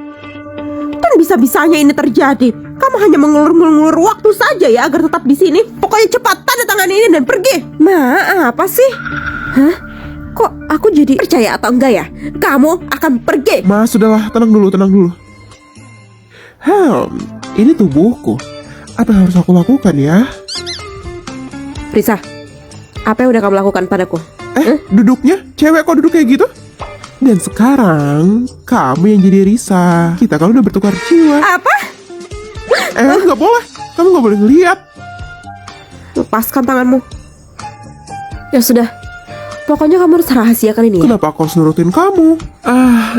Dan bisa-bisanya ini terjadi. Kamu hanya mengulur-ngulur waktu saja ya agar tetap di sini. Pokoknya cepat tanda tangan ini dan pergi. Ma, apa sih? Hah? Kok aku jadi percaya atau enggak ya? Kamu akan pergi. Mas, sudahlah, tenang dulu. Ini tubuhku. Apa yang harus aku lakukan ya? Risa, apa yang udah kamu lakukan padaku? Duduknya? Cewek kok duduk kayak gitu? Dan sekarang, kamu yang jadi Risa. Kita kan udah bertukar jiwa. Apa? Nggak boleh. Kamu nggak boleh ngeliat. Lepaskan tanganmu. Ya sudah. Pokoknya kamu harus rahasiakan ini ya. Kenapa aku harus nurutin kamu?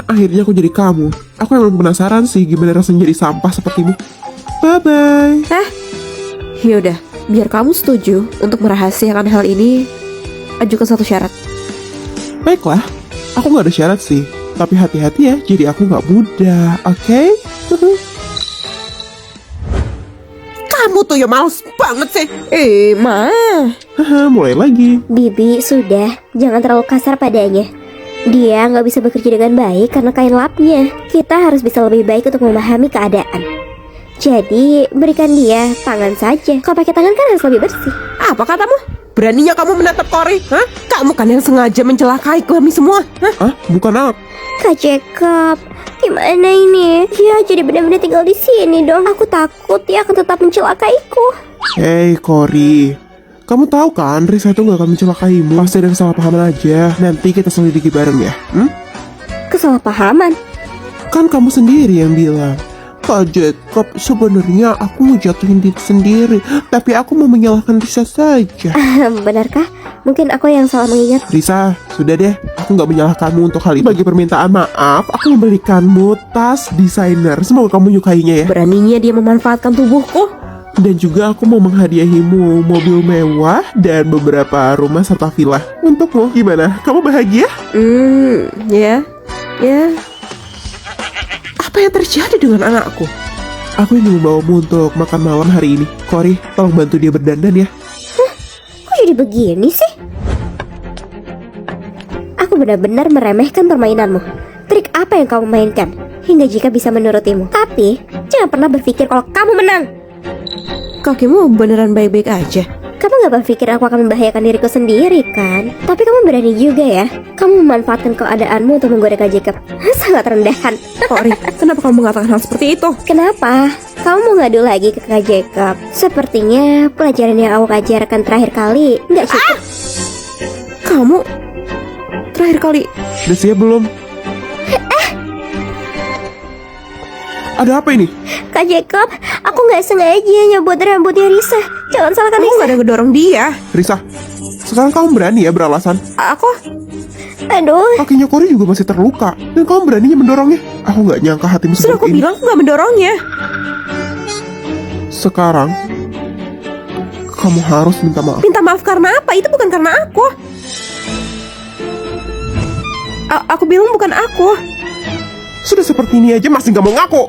Akhirnya aku jadi kamu. Aku emang penasaran sih gimana rasanya jadi sampah sepertimu. Bye-bye. Yaudah, biar kamu setuju untuk merahasiakan hal ini, ajukan satu syarat. Baiklah, aku nggak ada syarat sih. Tapi hati-hati ya, jadi aku nggak muda, oke? Kamu tuh ya males banget sih. Ma. Mulai lagi. Bibi, sudah, jangan terlalu kasar padanya. Dia nggak bisa bekerja dengan baik karena kain lapnya. Kita harus bisa lebih baik untuk memahami keadaan. Jadi, berikan dia tangan saja. Kalau pakai tangan kan harus lebih bersih. Apa katamu? Beraninya kamu menatap Cory? Kamu kan yang sengaja mencelakai kami semua. Bukan aku. Kak Jacob, gimana ini? Ya, jadi benar-benar tinggal di sini dong. Aku takut dia akan tetap mencelakaiku. Hey Cory, kamu tahu kan Risa itu gak akan mencelakaimu. Pasti ada kesalahpahaman aja. Nanti kita selidiki bareng ya. Kesalahpahaman? Kan kamu sendiri yang bilang Kak Jacob, sebenarnya aku mau jatuhin diri sendiri, tapi aku mau menyalahkan Risa saja. Benarkah? Mungkin aku yang salah mengingat. Risa, sudah deh, aku nggak menyalahkanmu untuk hal ini. Bagi permintaan maaf, aku memberikanmu tas desainer. Semoga kamu menyukainya ya. Beraninya dia memanfaatkan tubuhku. Dan juga aku mau menghadiahimu mobil mewah dan beberapa rumah serta villa untukmu. Gimana? Kamu bahagia? Ya. Apa yang terjadi dengan anakku? Aku ingin membawamu untuk makan malam hari ini. Cory, tolong bantu dia berdandan ya. Kok jadi begini sih? Aku benar-benar meremehkan permainanmu. Trik apa yang kamu mainkan hingga jika bisa menurutimu? Tapi jangan pernah berpikir kalau kamu menang. Kakimu beneran baik-baik aja. Kamu gak berpikir aku akan membahayakan diriku sendiri kan? Tapi kamu berani juga ya. Kamu memanfaatkan keadaanmu untuk menggoda Kak Jacob. Sangat rendahan. Ori, kenapa kamu mengatakan hal seperti itu? Kenapa? Kamu mau ngadu lagi ke Kak Jacob? Sepertinya pelajaran yang aku ajarkan terakhir kali nggak cukup. Kamu terakhir kali. Udah siap belum? Ada apa ini? Kak Jacob, aku nggak sengaja nyabut rambutnya Risa. Jangan salahkan Kamu Risa. gak ada ngedorong dia. Risa, sekarang kamu berani ya beralasan? Aku Aduh, Kakinya Cory juga masih terluka, dan kamu beraninya mendorongnya. Aku nggak nyangka hatimu sudah aku seperti ini. bilang aku gak mendorongnya. Sekarang, kamu harus minta maaf. Minta maaf karena apa? Itu bukan karena aku. Aku bilang bukan aku. Sudah seperti ini aja masih nggak mau ngaku.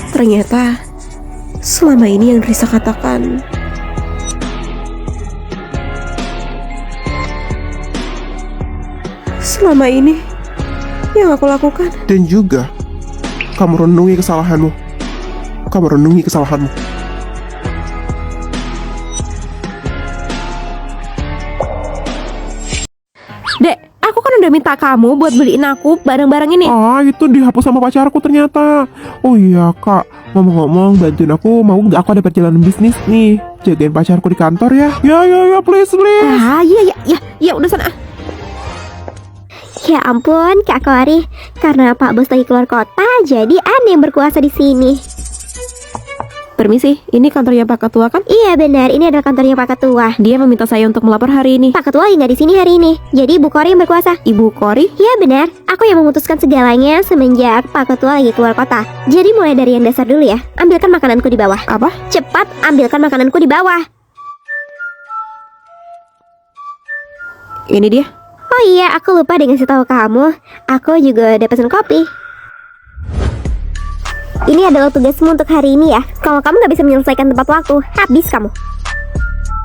Ternyata selama ini yang Risa katakan selama ini yang aku lakukan. Dan juga, kamu renungi kesalahanmu. Kamu renungi kesalahanmu. Dek, aku kan udah minta kamu buat beliin aku barang-barang ini. Ah, itu dihapus sama pacarku ternyata. Oh iya kak, ngomong-ngomong bantuin aku, mau nggak aku ada perjalanan bisnis nih, jagain pacarku di kantor ya. Ya, please. Ya udah sana. ya ampun Kak Cory. Karena Pak Bos lagi keluar kota, jadi aneh yang berkuasa di sini. Permisi, ini kantornya Pak Ketua kan? Iya benar, ini adalah kantornya Pak Ketua. Dia meminta saya untuk melapor hari ini. Pak Ketua lagi nggak di sini hari ini, jadi Ibu Cory yang berkuasa. Ibu Cory? Ya benar, aku yang memutuskan segalanya semenjak Pak Ketua lagi keluar kota. Jadi mulai dari yang dasar dulu ya. Ambilkan makananku di bawah. Apa? Cepat ambilkan makananku di bawah. Ini dia. Oh iya, aku lupa deh ngasih tahu kamu. Aku juga udah pesen kopi. Ini adalah tugasmu untuk hari ini ya. Kalau kamu nggak bisa menyelesaikan tepat waktu, habis kamu.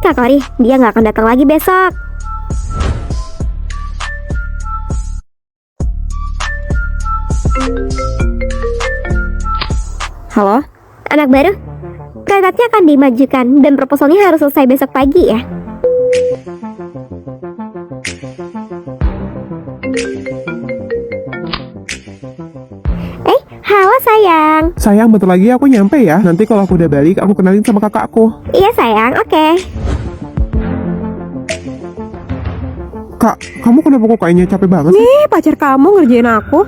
Kak Cory, dia nggak akan datang lagi besok. Halo? Anak baru, proyeknya akan dimajukan dan proposalnya harus selesai besok pagi ya. Halo sayang. Sayang, bentar lagi aku nyampe ya. Nanti kalau aku udah balik, aku kenalin sama kakakku. Iya sayang, oke. Kak, kamu kenapa kok kayaknya capek banget sih? Nih, pacar kamu ngerjain aku.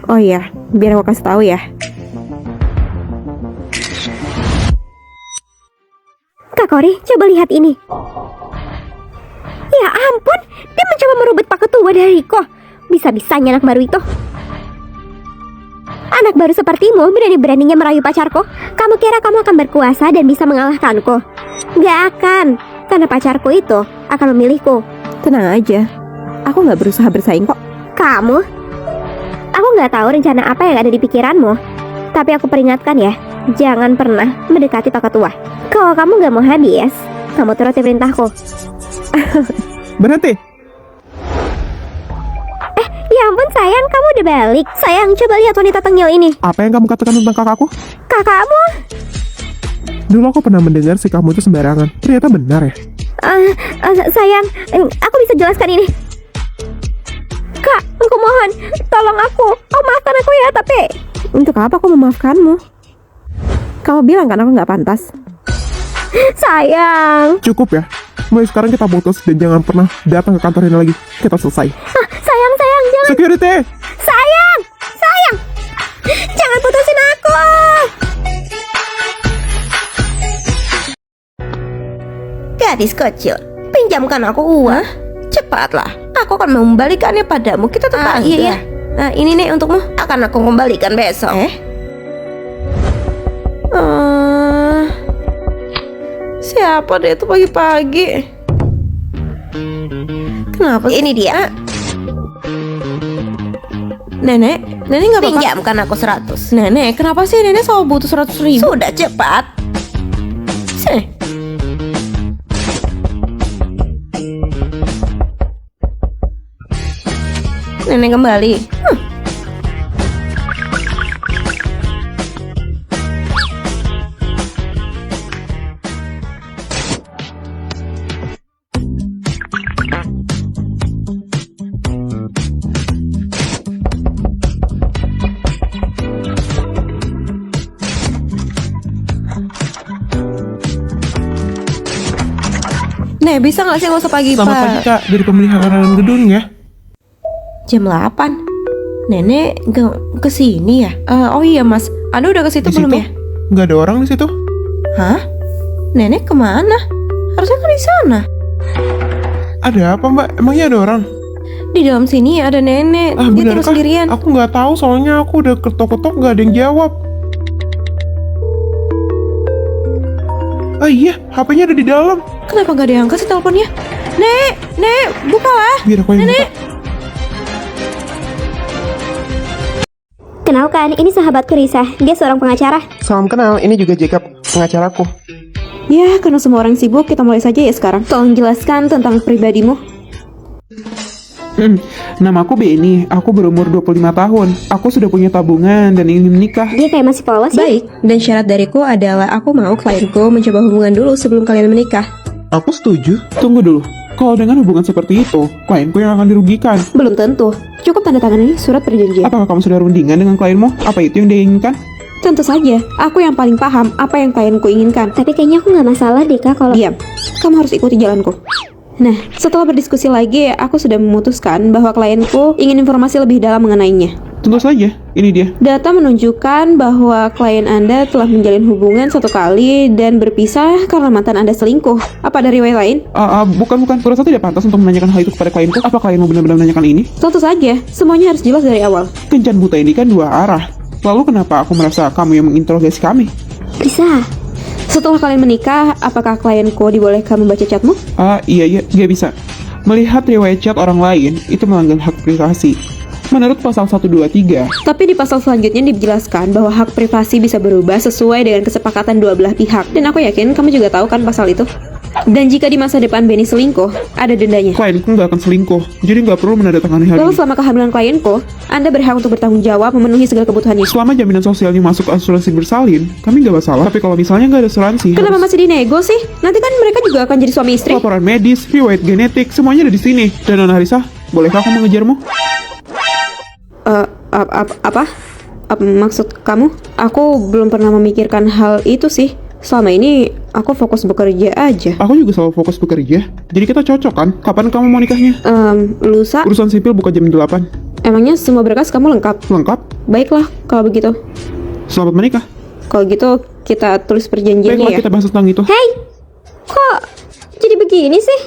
Oh iya, biar aku kasih tahu ya. Kak Cory, coba lihat ini. Ya ampun, dia mencoba merubut Pak Ketua dariku. Bisa-bisanya anak baru itu. Anak baru sepertimu berani-beraninya merayu pacarku. Kamu kira kamu akan berkuasa dan bisa mengalahkanku? Gak akan, karena pacarku itu akan memilihku. Tenang aja, aku nggak berusaha bersaing kok. Kamu? Aku nggak tahu rencana apa yang ada di pikiranmu. Tapi aku peringatkan ya, jangan pernah mendekati Pak Ketua. Kalau kamu nggak mau habis, kamu turuti perintahku. Berhenti. Ya ampun sayang, kamu udah balik. Sayang, coba lihat wanita tengil ini. Apa yang kamu katakan tentang kakakku? Kakakmu? Dulu aku pernah mendengar si kamu itu sembarangan. Ternyata benar ya. Sayang, aku bisa jelaskan ini. Kak, aku mohon, tolong aku. Oh maafkan aku ya, tapi Untuk apa aku memaafkanmu? Kamu bilang kan aku nggak pantas. sayang. Cukup ya. Mulai sekarang kita putus dan jangan pernah datang ke kantor ini lagi. Kita selesai. Sayang, jangan. Security! Sayang. Jangan putusin aku. Gadis kecil, pinjamkan aku uang. Cepatlah, aku akan mengembalikannya padamu. Kita tetangga. Iya. Nah, ini nih untukmu. Akan aku kembalikan besok. Siapa deh itu pagi-pagi? Kenapa sih? Ini dia. Nenek nggak apa-apa. Pinjamkan aku 100. Nenek, kenapa sih nenek selalu butuh 100.000? Sudah cepat. Sini. Nenek kembali. Nek, bisa nggak sih nggak usah Selamat pagi pagi-pagi? kak, dari pemeliharaan gedung ya. Jam 8. Nenek nggak kesini ya? Oh iya mas, Anda udah ke situ Di belum situ ya? nggak ada orang di situ. Hah? Nenek kemana? Harusnya kan di sana. Ada apa mbak? Emangnya ada orang? Di dalam sini ada nenek. Ah Dia benar terus kah? sendirian. Aku nggak tahu soalnya aku udah ketok-ketok nggak ada yang jawab. Ah iya, HP-nya ada di dalam. Kenapa nggak diangkat sih teleponnya? Nek, bukalah. Biar aku yang buka. Kenalkan, ini sahabatku Risa. Dia seorang pengacara. Salam kenal, ini juga Jacob, pengacaraku. Ya, karena semua orang sibuk, kita mulai saja ya sekarang. Tolong jelaskan tentang pribadimu. Nama aku Benny, aku berumur 25 tahun. Aku sudah punya tabungan dan ingin menikah. Dia kayak masih polos ya? Baik, dan syarat dariku adalah aku mau klienku mencoba hubungan dulu sebelum kalian menikah. Aku setuju. Tunggu dulu. Kalau dengan hubungan seperti itu, klienku yang akan dirugikan. Belum tentu. Cukup tanda tangan ini surat perjanjian. Apakah kamu sudah rundingan dengan klienmu? Apa itu yang dia inginkan? Tentu saja, aku yang paling paham apa yang klienku inginkan. Tapi kayaknya aku nggak masalah deh kak kalau... Diam, kamu harus ikuti jalanku. Nah, setelah berdiskusi lagi, aku sudah memutuskan bahwa klienku ingin informasi lebih dalam mengenainya. Tentu saja, ini dia. Data menunjukkan bahwa klien Anda telah menjalin hubungan 1 kali dan berpisah karena mantan Anda selingkuh. Apa ada riwayat lain? Bukan. Kurasa tidak pantas untuk menanyakan hal itu kepada klienku. Apa klienmu benar-benar menanyakan ini? Tentu saja, semuanya harus jelas dari awal. Kencan buta ini kan 2 arah. Lalu kenapa aku merasa kamu yang menginterogasi kami? Risa, Setelah kalian menikah, apakah klienku dibolehkan membaca chatmu? Iya, dia bisa. Melihat riwayat chat orang lain, itu melanggar hak privasi. Menurut pasal 123, Tapi di pasal selanjutnya dijelaskan bahwa hak privasi bisa berubah sesuai dengan kesepakatan dua belah pihak. Dan aku yakin kamu juga tahu kan pasal itu. Dan jika di masa depan Benny selingkuh, ada dendanya. klienku nggak akan selingkuh, jadi nggak perlu menandatangani hal Lalu ini. selama kehamilan klienku, Anda berhak untuk bertanggung jawab memenuhi segala kebutuhannya. Selama jaminan sosialnya masuk asuransi bersalin, kami nggak masalah. Tapi kalau misalnya nggak ada asuransi, Kenapa harus masih dinego sih? Nanti kan mereka juga akan jadi suami istri. laporan medis, riwayat genetik, semuanya ada di sini. Dan Nona Risa, bolehkah aku mengejarmu? Apa? Maksud kamu? Aku belum pernah memikirkan hal itu sih. Selama ini aku fokus bekerja aja. Aku juga selalu fokus bekerja. Jadi kita cocok kan? Kapan kamu mau nikahnya? Lusa, Urusan sipil buka jam 8. emangnya semua berkas kamu lengkap? Lengkap? Baiklah, kalau begitu. Selamat menikah. Kalau gitu kita tulis perjanjiannya Baiklah, ya. kita bahas tentang itu. Hei, kok jadi begini sih?